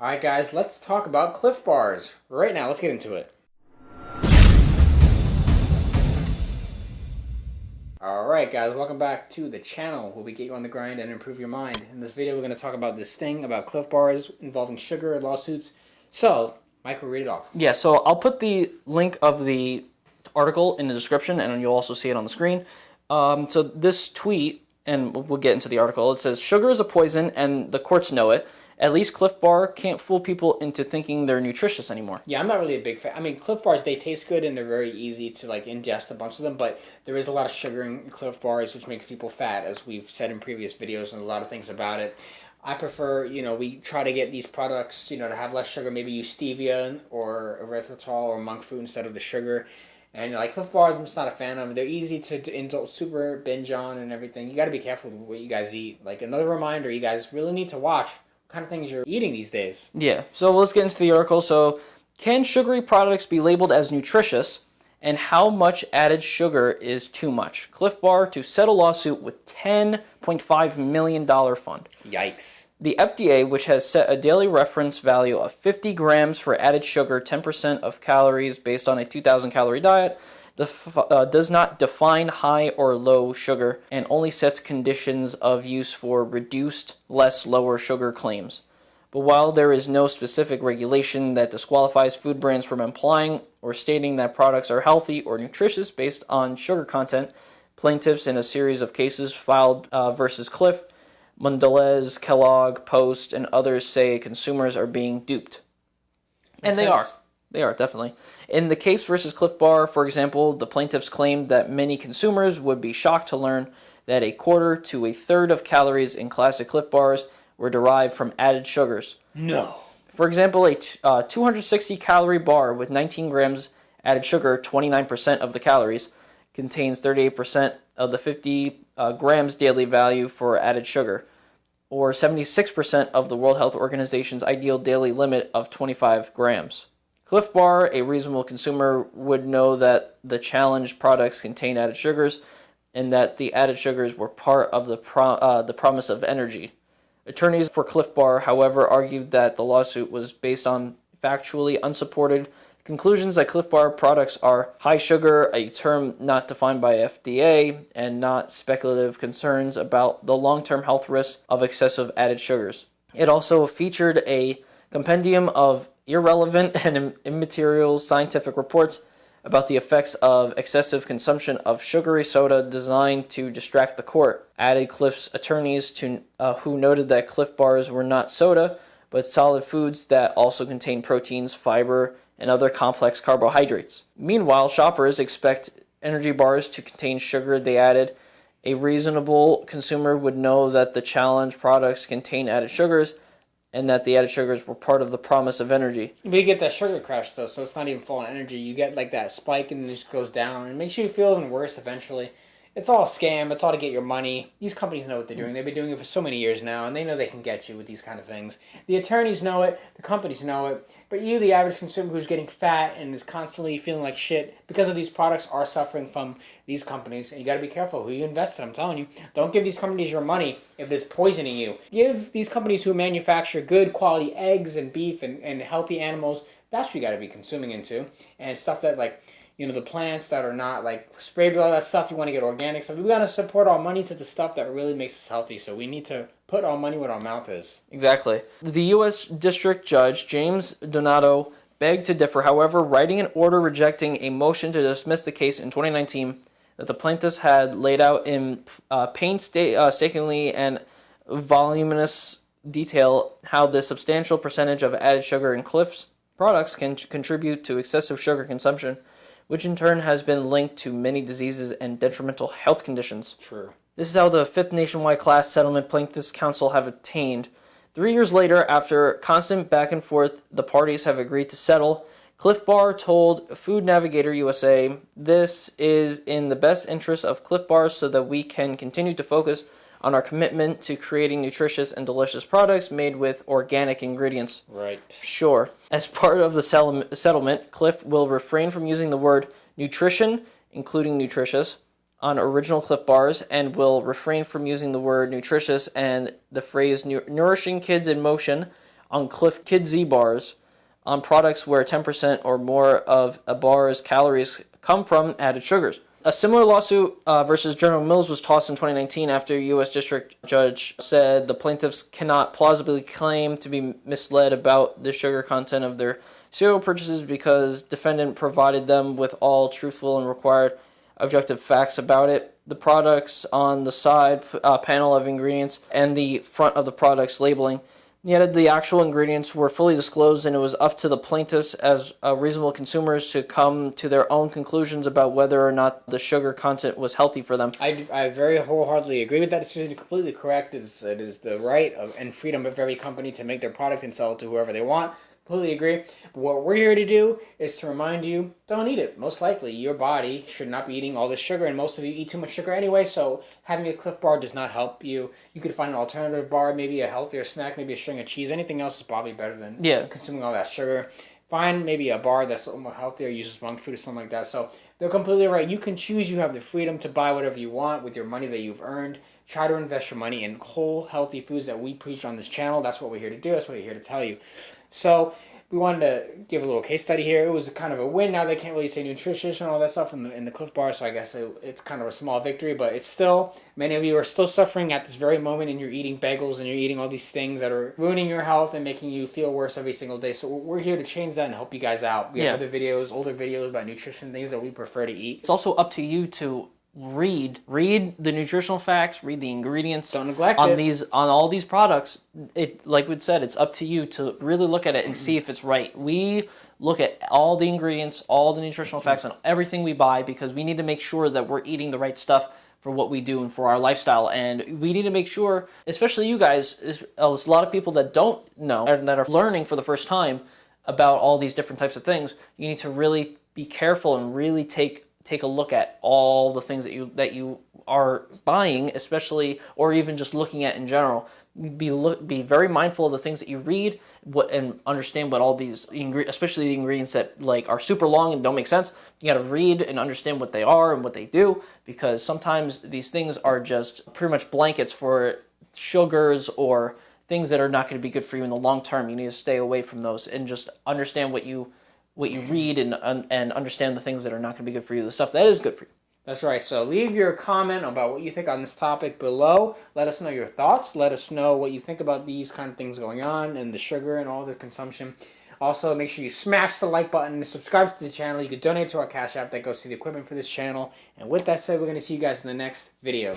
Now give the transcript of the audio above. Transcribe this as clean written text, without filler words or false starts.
Alright guys, let's talk about Clif Bars. Right now, let's get into it. Alright guys, welcome back to the channel where we get you on the grind and improve your mind. In this video, we're going to talk about this thing about Clif Bars involving sugar lawsuits. So, Michael, read it off. Yeah, so I'll put the link of the article in the description, and you'll also see it on the screen. So this tweet, and we'll get into the article, it says, "Sugar is a poison, and the courts know it. At least Clif Bar can't fool people into thinking they're nutritious anymore." Yeah, I'm not really a big fan. I mean, Clif Bars, they taste good and they're very easy to ingest a bunch of them, but there is a lot of sugar in Clif Bars, which makes people fat, as we've said in previous videos and a lot of things about it. I prefer, we try to get these products, to have less sugar. Maybe use stevia or erythritol or monk fruit instead of the sugar. And Clif Bars, I'm just not a fan of. They're easy to super binge on and everything. You got to be careful with what you guys eat. Another reminder, you guys really need to watch kind of things you're eating these days. Yeah, so let's get into the article. So, can sugary products be labeled as nutritious, and how much added sugar is too much? Clif Bar to settle lawsuit with $10.5 million fund. Yikes. The FDA, which has set a daily reference value of 50 grams for added sugar, 10% of calories based on a 2,000 calorie diet, does not define high or low sugar and only sets conditions of use for reduced, lower sugar claims. But while there is no specific regulation that disqualifies food brands from implying or stating that products are healthy or nutritious based on sugar content, plaintiffs in a series of cases filed versus Clif, Mondelez, Kellogg, Post, and others say consumers are being duped. And they are. They are, definitely. In the case versus Clif Bar, for example, the plaintiffs claimed that many consumers would be shocked to learn that a quarter to a third of calories in classic Clif Bars were derived from added sugars. No. For example, a 260-calorie bar with 19 grams added sugar, 29% of the calories, contains 38% of the 50 grams daily value for added sugar, or 76% of the World Health Organization's ideal daily limit of 25 grams. Clif Bar, a reasonable consumer would know that the challenged products contain added sugars and that the added sugars were part of the promise of energy. Attorneys for Clif Bar, however, argued that the lawsuit was based on factually unsupported conclusions that Clif Bar products are high sugar, a term not defined by FDA, and not speculative concerns about the long-term health risks of excessive added sugars. It also featured a compendium of irrelevant and immaterial scientific reports about the effects of excessive consumption of sugary soda designed to distract the court, added Clif's attorneys who noted that Clif Bars were not soda, but solid foods that also contain proteins, fiber, and other complex carbohydrates. Meanwhile, shoppers expect energy bars to contain sugar, they added. A reasonable consumer would know that the challenged products contain added sugars, and that the added sugars were part of the promise of energy. But you get that sugar crash, though, so it's not even full on energy. You get that spike and it just goes down. It makes you feel even worse eventually. It's all a scam. It's all to get your money. These companies know what they're doing. They've been doing it for so many years now, and they know they can get you with these kind of things. The attorneys know it. The companies know it. But you, the average consumer who's getting fat and is constantly feeling like shit because of these products, are suffering from these companies. And you got to be careful who you invest in. I'm telling you. Don't give these companies your money if it's poisoning you. Give these companies who manufacture good quality eggs and beef and healthy animals. That's what you got to be consuming into. And stuff that the plants that are not sprayed with all that stuff. You want to get organic stuff. We got to support our money to the stuff that really makes us healthy. So we need to put our money where our mouth is. Exactly. The U.S. District Judge James Donato begged to differ, however, writing an order rejecting a motion to dismiss the case in 2019 that the plaintiffs had laid out in painstakingly and voluminous detail how the substantial percentage of added sugar in Clif's products can contribute to excessive sugar consumption, which in turn has been linked to many diseases and detrimental health conditions. True. This is how the fifth nationwide class settlement plaintiffs' counsel have obtained. 3 years later, after constant back and forth, the parties have agreed to settle. Clif Bar told Food Navigator USA, "This is in the best interest of Clif Bar so that we can continue to focus on our commitment to creating nutritious and delicious products made with organic ingredients." Right. Sure. As part of the settlement, Clif will refrain from using the word nutrition, including nutritious, on original Clif Bars, and will refrain from using the word nutritious and the phrase nourishing kids in motion on Clif Kid Z bars on products where 10% or more of a bar's calories come from added sugars. A similar lawsuit versus General Mills was tossed in 2019 after a U.S. District Judge said the plaintiffs cannot plausibly claim to be misled about the sugar content of their cereal purchases because defendant provided them with all truthful and required objective facts about it. The products on the side panel of ingredients and the front of the product's labeling, yet the actual ingredients were fully disclosed, and it was up to the plaintiffs as reasonable consumers to come to their own conclusions about whether or not the sugar content was healthy for them. I very wholeheartedly agree with that decision. Completely correct. It is the right of, and freedom of every company to make their product and sell it to whoever they want. Completely agree. But what we're here to do is to remind you, don't eat it. Most likely, your body should not be eating all this sugar, and most of you eat too much sugar anyway, so having a Clif bar does not help you. You could find an alternative bar, maybe a healthier snack, maybe a string of cheese. Anything else is probably better than consuming all that sugar. Find maybe a bar that's a little more healthier, uses monk fruit or something like that. So they're completely right. You can choose. You have the freedom to buy whatever you want with your money that you've earned. Try to invest your money in whole, healthy foods that we preach on this channel. That's what we're here to do. That's what we're here to tell you. So we wanted to give a little case study here. It was kind of a win. Now they can't really say nutritious and all that stuff in the Clif bar, so I guess it's kind of a small victory, but it's still, many of you are still suffering at this very moment, and you're eating bagels and you're eating all these things that are ruining your health and making you feel worse every single day. So we're here to change that and help you guys out. We have other videos, older videos about nutrition, things that we prefer to eat. It's also up to you to read the nutritional facts, read the ingredients. Don't neglect on it. On all these products. It, like we said, it's up to you to really look at it and see if it's right. We look at all the ingredients, all the nutritional facts on everything we buy, because we need to make sure that we're eating the right stuff for what we do and for our lifestyle. And we need to make sure, especially you guys, there's a lot of people that don't know and that are learning for the first time about all these different types of things. You need to really be careful and really take a look at all the things that you are buying, especially, or even just looking at in general. Be very mindful of the things that you read, and understand what all these especially the ingredients that like are super long and don't make sense. You got to read and understand what they are and what they do, because sometimes these things are just pretty much blankets for sugars or things that are not going to be good for you in the long term. You need to stay away from those and just understand what you read and understand the things that are not going to be good for you, the stuff that is good for you. That's right. So leave your comment about what you think on this topic below. Let us know your thoughts. Let us know what you think about these kind of things going on and the sugar and all the consumption. Also, make sure you smash the like button and subscribe to the channel. You can donate to our Cash App that goes to the equipment for this channel. And with that said, we're going to see you guys in the next video.